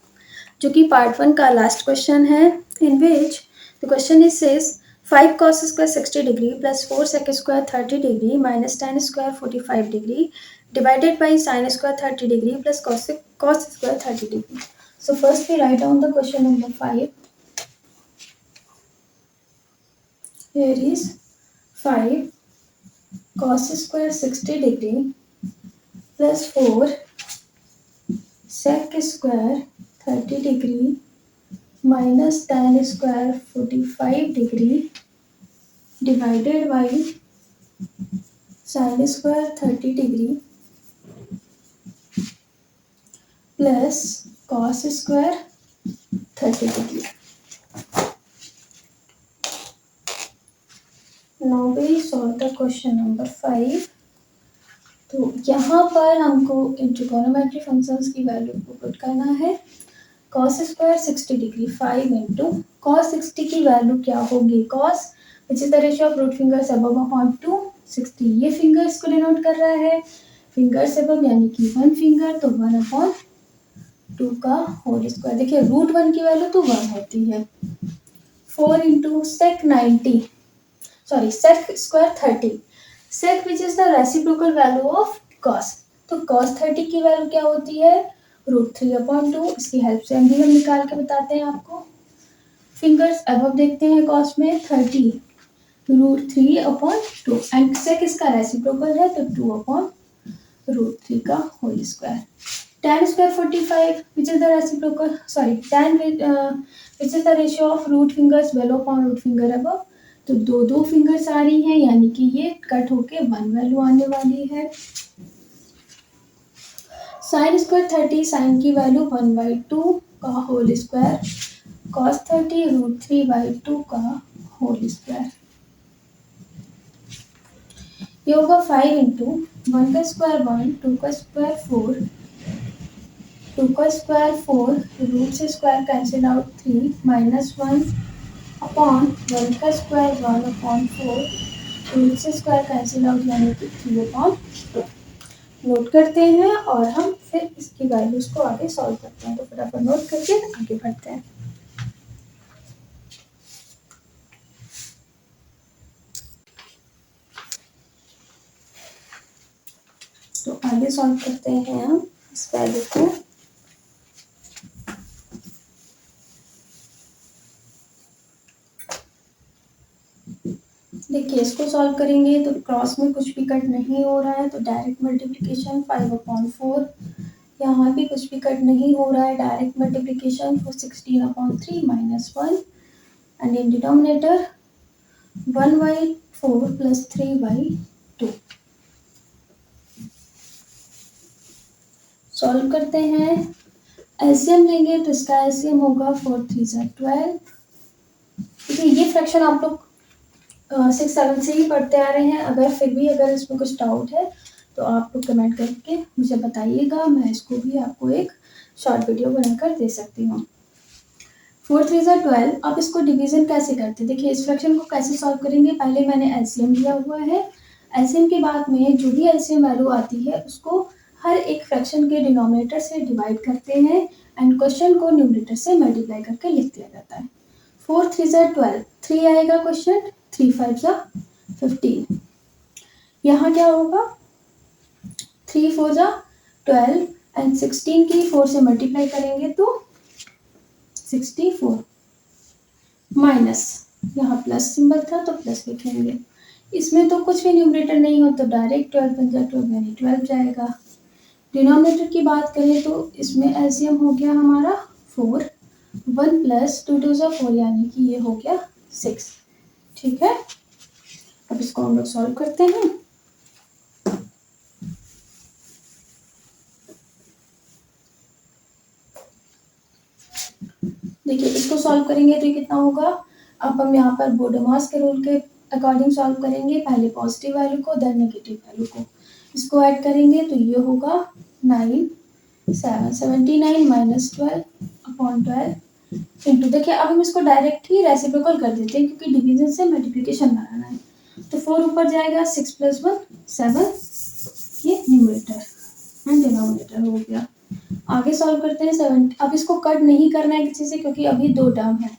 जो कि पार्ट 1 का लास्ट क्वेश्चन है। In which the question is says 5 cos square 60 degree plus 4 sec square 30 degree minus tan square 45 degree divided by sin square 30 degree plus cos square 30 degree. So first we write down the question number 5. Here is 5 cos square 60 degree plus 4 sec square 30 degree minus tan square 45 degree divided by sin square 30 degree plus cos square 30 degree. Now we solve the question number 5. तो यहाँ पर हमको इन trigonometry functions की value को put करना है। cos square 60 degree 5 into cos 60 की वैल्यू क्या होगी, cos which is the ratio of root fingers above upon 2 60, ये फिंगर्स को डिनोट कर रहा है, फिंगर्स अबव यानी कि 1 फिंगर, तो 1 अपॉन 2 का होल स्क्वायर। देखिए रूट 1 की वैल्यू तो 1 होती है। 4 into sec 90 sorry sec square 30, sec which is the reciprocal value of cos, तो cos 30 की वैल्यू क्या होती है, √3/2। इसकी हेल्प से हम निकाल के बताते हैं आपको। फिंगर्स अबव देखते हैं cos में 30 √3/2 एंड sec इसका रेसिप्रोकल है तो 2/√3 का whole square. tan square 45 which is the reciprocal tan which is the ratio of root fingers below upon root finger above, तो दो फिंगर्स आ रही हैं यानी कि ये कट होके 1 वैल्यू आने वाली है। साइन स्क्वायर 30 साइन की वैल्यू 1/2 का होल स्क्वायर, cos 30 √3/2 का होल स्क्वायर। ये होगा 5 इंटू 1 का स्क्वायर 1, 2 का स्क्वायर 4, 2 का स्क्वायर 4, रूट से square cancel out 3 minus 1 upon 1 का स्क्वायर 1/4, रूट से स्क्वायर कैंसिल आउट यानी कि 3/2। नोट करते हैं और हम फिर इसकी वैल्यूज को आगे सॉल्व करते हैं। तो फटाफट नोट करके आगे बढ़ते हैं। तो आगे सॉल्व करते हैं हम इस वैल्यू को। देखिए इसको सॉल्व करेंगे तो क्रॉस में कुछ भी कट नहीं हो रहा है, तो डायरेक्ट मल्टीप्लिकेशन 5/4, यहाँ भी कुछ भी कट नहीं हो रहा है, direct multiplication 16/3 minus 1 and in denominator 1/4 plus 3/2। Solve करते हैं, एलसीएम लेंगे तो इसका एलसीएम होगा 4 3 12। देखिए ये फ्रैक्शन आप लोग 6 7 से ही पढ़ते आ रहे हैं, अगर इसमें कुछ डाउट है तो आप लोग कमेंट करके मुझे बताइएगा, मैं इसको भी आपको एक शॉर्ट वीडियो बनाकर दे सकती हूँ। 4 3 12। अब इसको डिवीजन कैसे करते हैं, देखिए इस फ्रैक्शन को कैसे सॉल्व करेंगे। पहले मैंने एलसीएम लिया हुआ है, एलसीएम के बाद में जो भी एलसीएम वैल्यू आती है उसको हर एक फ्रैक्शन के डिनोमिनेटर से डिवाइड करते हैं एंड क्वेश्चन को न्यूमरेटर से मल्टीप्लाई करके लिख दिया जाता है। 4 3 12, 3 आएगा क्वेश्चन, 3 5 15। यहाँ क्या होगा, 3 4 12 एंड 16 की 4 से मल्टीप्लाई करेंगे तो 64 माइनस, यहाँ प्लस सिंबल था तो प्लस लिखेंगे। इसमें तो कुछ भी न्यूमरेटर नहीं हो तो डायरेक्ट 12 पंजा 12 यानी 12 जाएगा। डिनोमिनेटर की बात करें तो इसमें एलसीएम हो गया हमारा 4, 1 प्लस 2 2 4 यानी कि ये हो गया 6। ठीक है, अब इसको हम लोग सॉल्व करते हैं। देखिए इसको सॉल्व करेंगे तो ये कितना होगा। अब हम यहाँ पर बोडोमास के रूल के अकॉर्डिंग सॉल्व करेंगे, पहले पॉजिटिव वैल्यू को देन नेगेटिव वैल्यू को, इसको ऐड करेंगे तो ये होगा 9 माइनस 12 इंटू, देखिए अब हम इसको डायरेक्ट ही रेसिप्रोकल कर देते हैं क्योंकि डिवीजन से मल्टीप्लिकेशन बनाना है। तो 4 ऊपर जाएगा, 6 + 1 7, ये न्यूमरेटर एंड डिनोमिनेटर हो गया। आगे सॉल्व करते हैं 7। अब इसको कट नहीं करना है किसी से क्योंकि अभी 2 टर्म है।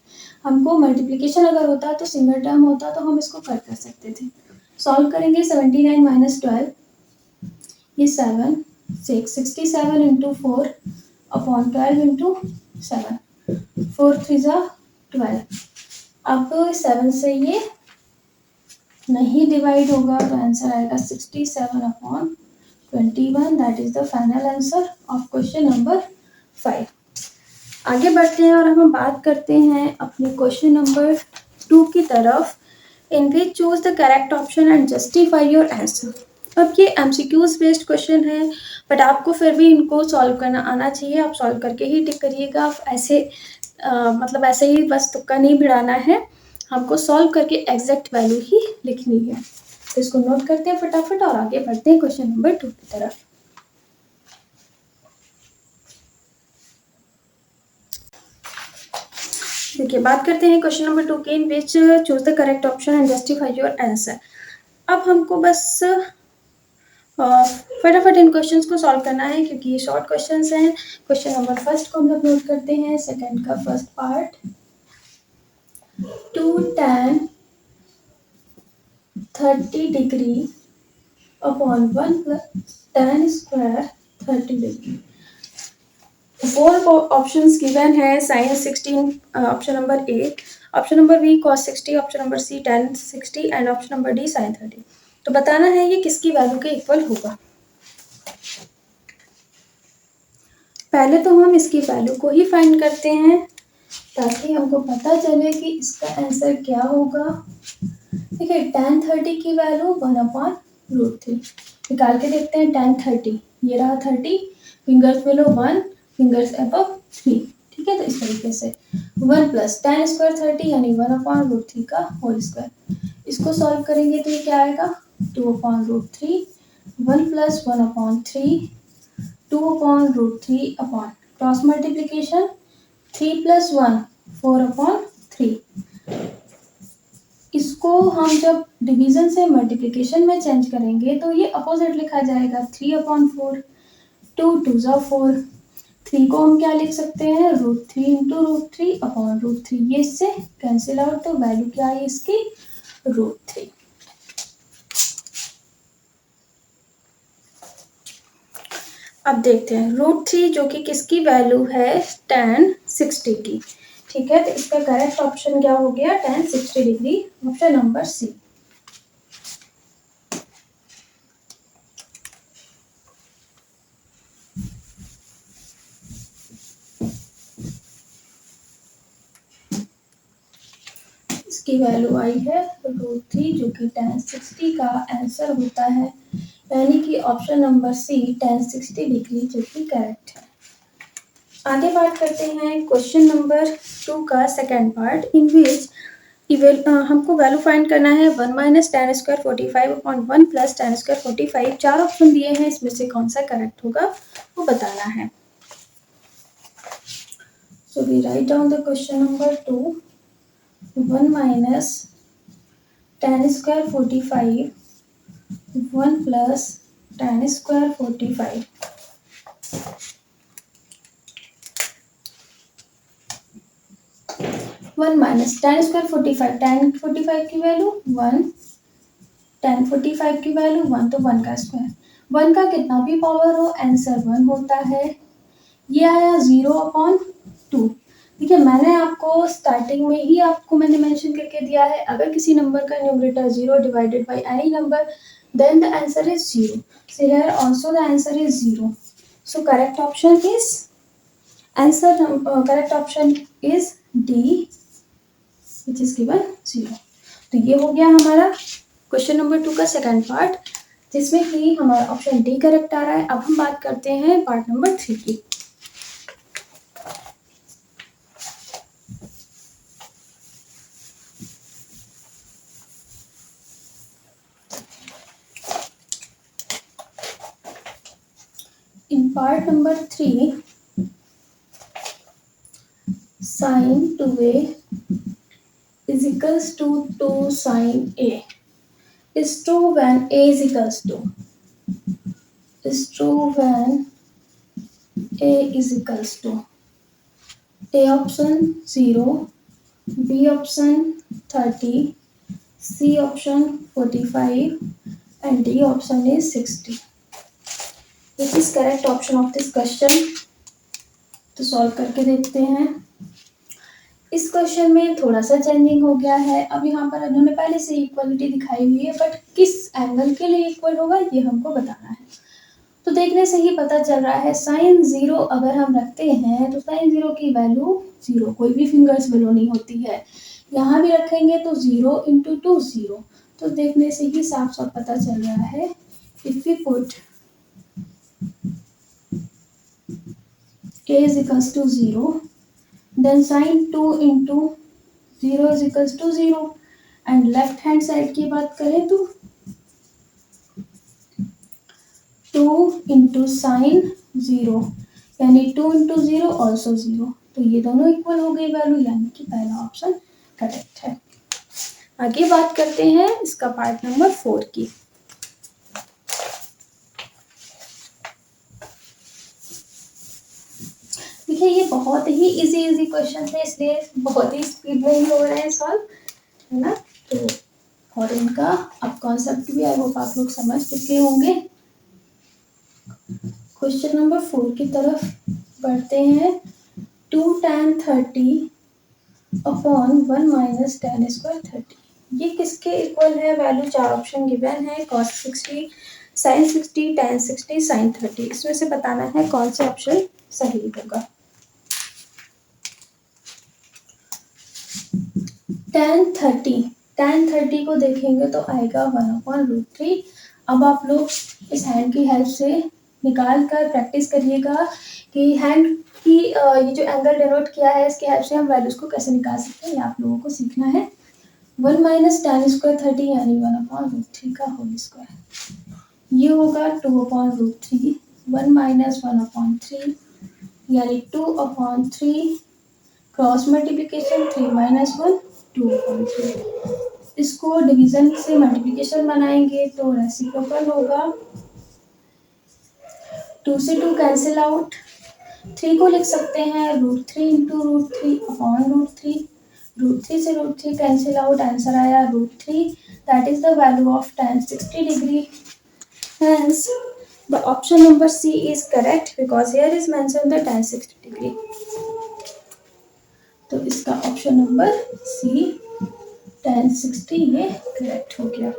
हमको मल्टीप्लिकेशन अगर होता तो सिंगल टर्म होता तो हम इसको कट कर सकते थे। सॉल्व करेंगे 79 माइनस 12, ये 7 6 67 इंटू 4 अपॉन 12 इंटू 7, 4 3 12। अब 7 से ये नहीं डिवाइड होगा तो आंसर आएगा 67/21। That is the final answer of question number 5। आगे बढ़ते हैं और हम बात करते हैं अपने क्वेश्चन नंबर 2 की तरफ। In which choose the correct option and justify your answer. अब ये एमसीक्यूज बेस्ड क्वेश्चन है, बट आपको फिर भी इनको सॉल्व करना आना चाहिए। आप सॉल्व करके ही टिक करिएगा, ऐसे मतलब ऐसे ही बस तुक्का नहीं भिड़ाना है, हमको सॉल्व करके एग्जैक्ट वैल्यू ही लिखनी है। तो इसको नोट करते हैं फटाफट और आगे बढ़ते हैं क्वेश्चन नंबर 2 की तरफ। देखिए बात करते हैं क्वेश्चन नंबर 2 की, in which choose the correct option and justify your answer. अब हमको बस फटाफट इन क्वेश्चंस को सॉल्व करना है क्योंकि ये शॉर्ट क्वेश्चंस हैं। क्वेश्चन नंबर फर्स्ट को हम लोग नोट करते हैं, सेकंड का फर्स्ट पार्ट। 2 tan 30 डिग्री अपॉन 1 plus tan square 30 degree. Four options given है, sin 16 option number A, option number B cos 60, option number C tan 60 and option number D sin 30। तो बताना है ये किसकी वैल्यू के इक्वल होगा। पहले तो हम इसकी वैल्यू को ही फाइंड करते हैं ताकि हमको पता चले कि इसका आंसर क्या होगा। देखिए tan 30 की वैल्यू 1/√3 निकाल के देखते हैं। tan 30 ये रहा 30, फिंगर्स बिलो 1, फिंगर्स अबव 3, ठीक है। तो इस तरीके से 1 प्लस tan स्क्वायर 30 यानी 1/√3 का होल स्क्वायर। इसको सॉल्व करेंगे तो ये क्या आएगा 2/√3, 1 प्लस 1/3, 2/√3 अपॉन क्रॉस मल्टीप्लीकेशन 3 + 1 4/3। इसको हम जब डिवीजन से मल्टीप्लिकेशन में चेंज करेंगे तो ये अपोजिट लिखा जाएगा 3/4, 2 2 4। 3 को हम क्या लिख सकते हैं √3 इंटू √3 अपॉन √3। ये इससे कैंसिल आउट, तो वैल्यू क्या है इसकी √3। अब देखते हैं √3 जो कि किसकी वैल्यू है tan 60 की, ठीक है। तो इसका करेक्ट ऑप्शन क्या हो गया tan 60 degree, option number C. इसकी वैल्यू आई है √3 जो कि tan 60 का आंसर होता है, यानी कि option number C tan 60 degree जो कि करेक्ट है। आगे बात करते हैं क्वेश्चन नंबर 2 का सेकेंड पार्ट, इन विच हमको वैल्यू फाइंड करना है 1 minus tan square 45/1 plus tan square 45। 4 option दिए हैं, इसमें से कौन सा करेक्ट होगा वो बताना है। So we write down the question number 2, 1 minus tan square 45 1 plus tan square 45। One minus tan square 45, tan 45 की वैल्यू 1, tan 45 की वैल्यू 1, तो 1 का स्क्वायर, 1 का कितना भी पावर हो आंसर 1 होता है। ये आया 0/2। देखिए मैंने आपको स्टार्टिंग में ही आपको मैंने मेंशन करके दिया है, अगर किसी नंबर का numerator 0 divided by any number then the answer is 0. So here also the answer is 0. So correct option is correct option is D, which is given 0. तो ये हो गया हमारा क्वेश्चन नंबर 2 का सेकंड पार्ट, जिसमें कि हमारा ऑप्शन डी करेक्ट आ रहा है। अब हम बात करते हैं पार्ट नंबर 3 की। Part number 3, sin 2a is equals to 2 sin a is true when a is equals to a is equals to a option 0, b option 30, c option 45 and d option is 60. Which is correct option of this question? तो solve करके देखते हैं। इस question में थोड़ा सा changing हो गया है। अब यहाँ पर उन्होंने पहले से इक्वलिटी दिखाई हुई है, बट किस एंगल के लिए इक्वल होगा ये हमको बताना है। तो देखने से ही पता चल रहा है साइन 0 अगर हम रखते हैं तो साइन 0 की वैल्यू 0, कोई भी फिंगर्स बिलो नहीं होती है। यहाँ भी रखेंगे तो 0 इंटू 2 0। तो देखने से ही साफ साफ पता चल रहा है if we put a is equals to 0, then sin 2 into 0 is equals to 0 and left hand side की बात करें तो 2 into sin 0 यानी 2 into 0 also 0। तो ये दोनों इक्वल हो गई वैल्यू, यानी कि पहला ऑप्शन करेक्ट है। आगे बात करते हैं इसका पार्ट नंबर 4 की। देखिए ये बहुत ही इजी क्वेश्चन है, इसलिए बहुत ही स्पीड में ही हो रहे हैं सॉल्व, है ना। तो और इनका अब कॉन्सेप्ट भी आई होप आप लोग समझ चुके होंगे। क्वेश्चन नंबर 4 की तरफ बढ़ते हैं। 2 tan 30 upon 1 minus tan square 30, ये किसके इक्वल है? वैल्यू 4 ऑप्शन गिवन है, cos 60, sin 60, tan 60, sin 30। इसमें से बताना है कौन से ऑप्शन सही होगा। tan 30 को देखेंगे तो आएगा 1/√3। अब आप लोग इस हैंड की हेल्प से निकाल कर प्रैक्टिस करिएगा कि हैंड की ये जो एंगल डिनोट किया है इसकी हेल्प से हम वैल्यूज को कैसे निकाल सकते हैं, ये आप लोगों को सीखना है। 1 माइनस tan स्क्वायर 30 यानी 1/√3 का होल स्क्वायर, ये होगा 2/√3, 1 माइनस 1/3 यानी 2/3, क्रॉस मल्टीप्लिकेशन 3 माइनस 1 2/3। इसको डिवीजन से मल्टीप्लिकेशन बनाएंगे तो रेसिप्रोकल होगा, 2 से 2 कैंसिल आउट, 3 को लिख सकते हैं √3 इंटू √3 अपॉन √3, √3 से √3 कैंसिल आउट, आंसर आया √3, that is the value of tan 60 degree. Hence the option number C is correct because here is mentioned the tan 60 degree। तो इसका ऑप्शन नंबर C tan 60 ये correct हो गया।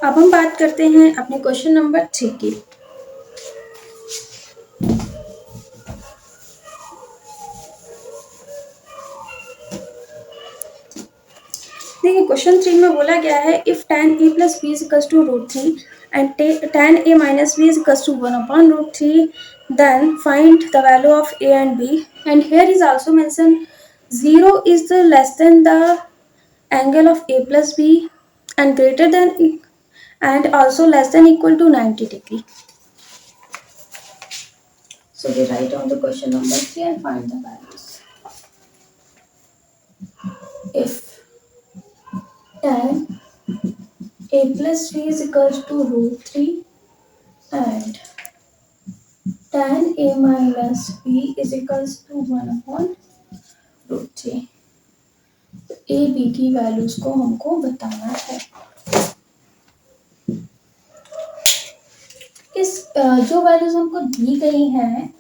अब हम बात करते हैं अपने क्वेश्चन नंबर 3 की। देखिए क्वेश्चन 3 में बोला गया है if tan a plus b is equals to √3 and tan a minus b is equals to 1/√3, then find the value of a and b, and here is also mentioned 0 is the less than the angle of a plus b and greater than and also less than equal to 90 degree. So we write on the question number 3 and find the values. If tan a plus b is equals to √3 and tan a minus b is equals to 1/√3, A B की values को हमको बताना है। इस जो values हमको दी गई हैं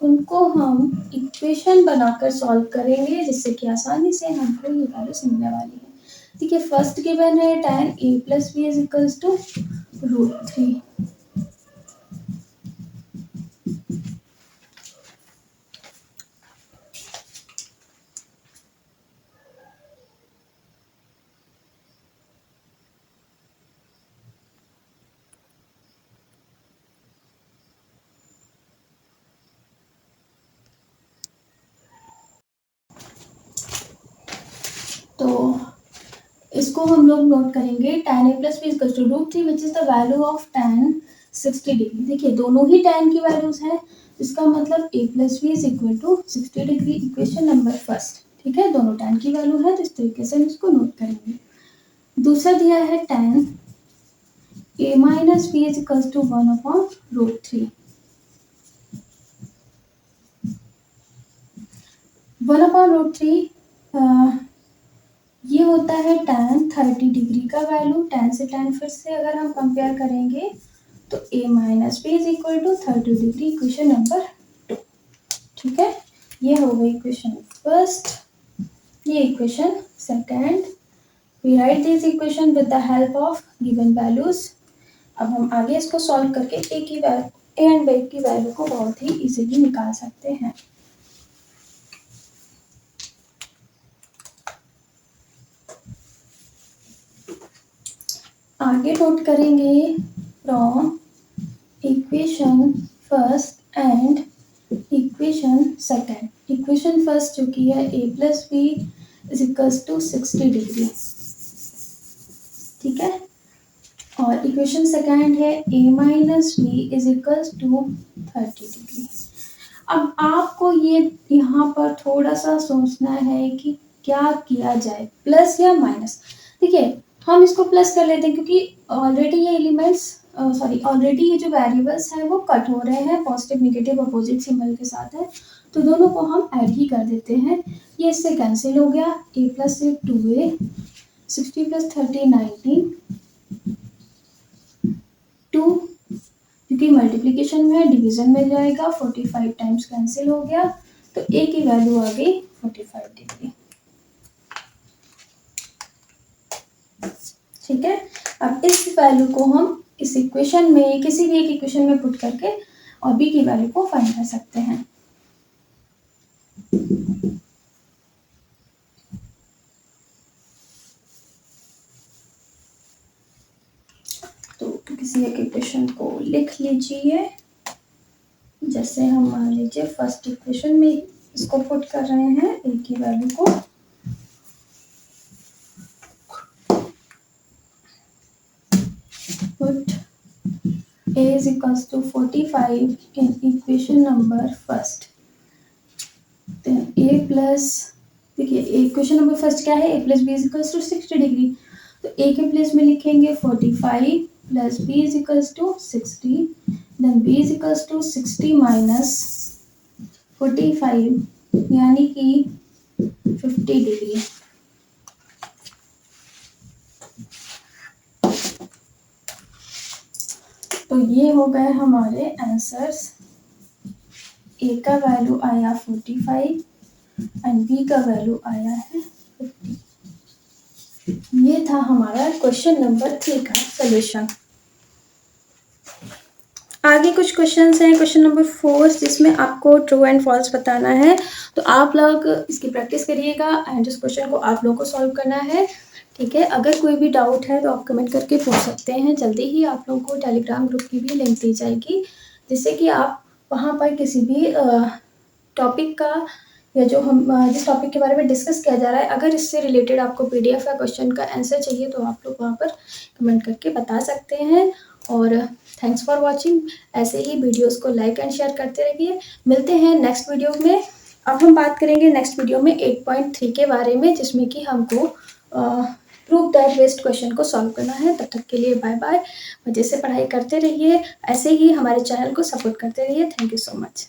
उनको हम इक्वेशन बनाकर सॉल्व करेंगे, जिससे कि आसानी से हमको ये वैल्यूज मिलने वाली है। देखिए फर्स्ट गिवन है tan a plus b is equals to √3, तो इसको इसको हम लोग नोट करेंगे tan a plus b equal to √3 which is the value of tan 60 degree. देखिए दोनों ही tan की वैल्यूज हैं, इसका मतलब a plus B is equal to 60 degree. Equation number first, ठीक है, दोनों tan की वैल्यू है तो इस तरीके से हम इसको नोट करेंगे। दूसरा दिया है tan a minus B is equal to 1/√3। 1/√3 ये होता है tan 30 डिग्री का वैल्यू। tan से tan फिर से अगर हम कंपेयर करेंगे तो a minus B is equal to 30 degree, equation number 2। ठीक है, ये हो गई इक्वेशन फर्स्ट, ये equation second. We write this equation with the help of given values. अब हम आगे इसको सॉल्व करके a एंड b की वैल्यू को बहुत ही इजीली निकाल सकते हैं। आगे नोट करेंगे from equation first and equation second. Equation first जो कि है a plus B is equals to 60 degree, ठीक है, और इक्वेशन सेकंड है a minus B is equals to 30 degree. अब आपको ये यहाँ पर थोड़ा सा सोचना है कि क्या किया जाए, प्लस या माइनस। देखिए हम इसको प्लस कर लेते हैं क्योंकि ऑलरेडी ये एलिमेंट्स ऑलरेडी ये जो वेरिएबल्स हैं वो कट हो रहे हैं, पॉजिटिव नेगेटिव अपोजिट सिंबल के साथ है, तो दोनों को हम ऐड ही कर देते हैं। ये इससे कैंसिल हो गया, a plus A 2a, 60 plus 30 19, 2 क्योंकि मल्टीप्लिकेशन में है, डिवीजन में जाएगा, 45 टाइम्स कैंसिल हो गया, तो a की वैल्यू आ गई 45 डिग्री। ठीक है, अब इस वैल्यू को हम इस इक्वेशन में किसी भी एक इक्वेशन में पुट करके और b की वैल्यू को फाइंड कर सकते हैं। तो किसी एक इक्वेशन को लिख लीजिए, जैसे हम मान लीजिए फर्स्ट इक्वेशन में इसको पुट कर रहे हैं a की वैल्यू को। Put a is equals to 45 in equation number first, then a plus, देखिए इक्वेशन नंबर फर्स्ट क्या है, a plus b is equals to 60 degree, तो a के प्लेस में लिखेंगे 45 plus b is equals to 60, then b is equals to 60 minus 45 यानी कि 50 degree. तो ये हो गए हमारे आंसर्स। a का वैल्यू आया 45 एंड b का वैल्यू आया है 50। ये था हमारा क्वेश्चन नंबर 3 का सॉल्यूशन। आगे कुछ क्वेश्चंस हैं, क्वेश्चन नंबर 4 जिसमें आपको ट्रू एंड फॉल्स बताना है, तो आप लोग इसकी प्रैक्टिस करिएगा एंड इस क्वेश्चन को आप लोगों को सॉल्व करना है। ठीक है, अगर कोई भी डाउट है तो आप कमेंट करके पूछ सकते हैं। जल्दी ही आप लोगों को टेलीग्राम ग्रुप की भी लिंक दी जाएगी, जिससे कि आप वहाँ पर किसी भी टॉपिक का या जो हम जिस टॉपिक के बारे में डिस्कस किया जा रहा है, अगर इससे रिलेटेड आपको पीडीएफ या क्वेश्चन का आंसर चाहिए तो आप लोग वहाँ पर कमेंट करके बता सकते हैं। और थैंक्स फॉर वॉचिंग। ऐसे ही वीडियोस को लाइक एंड शेयर करते रहिए। मिलते हैं नेक्स्ट वीडियो में। अब हम बात करेंगे नेक्स्ट वीडियो में 8.3 के बारे में, जिसमें कि हमको प्रूफ दैट वेस्ट क्वेश्चन को सॉल्व करना है। तब तक के लिए बाय बाय। मजे से पढ़ाई करते रहिए, ऐसे ही हमारे चैनल को सपोर्ट करते रहिए। Thank you so much.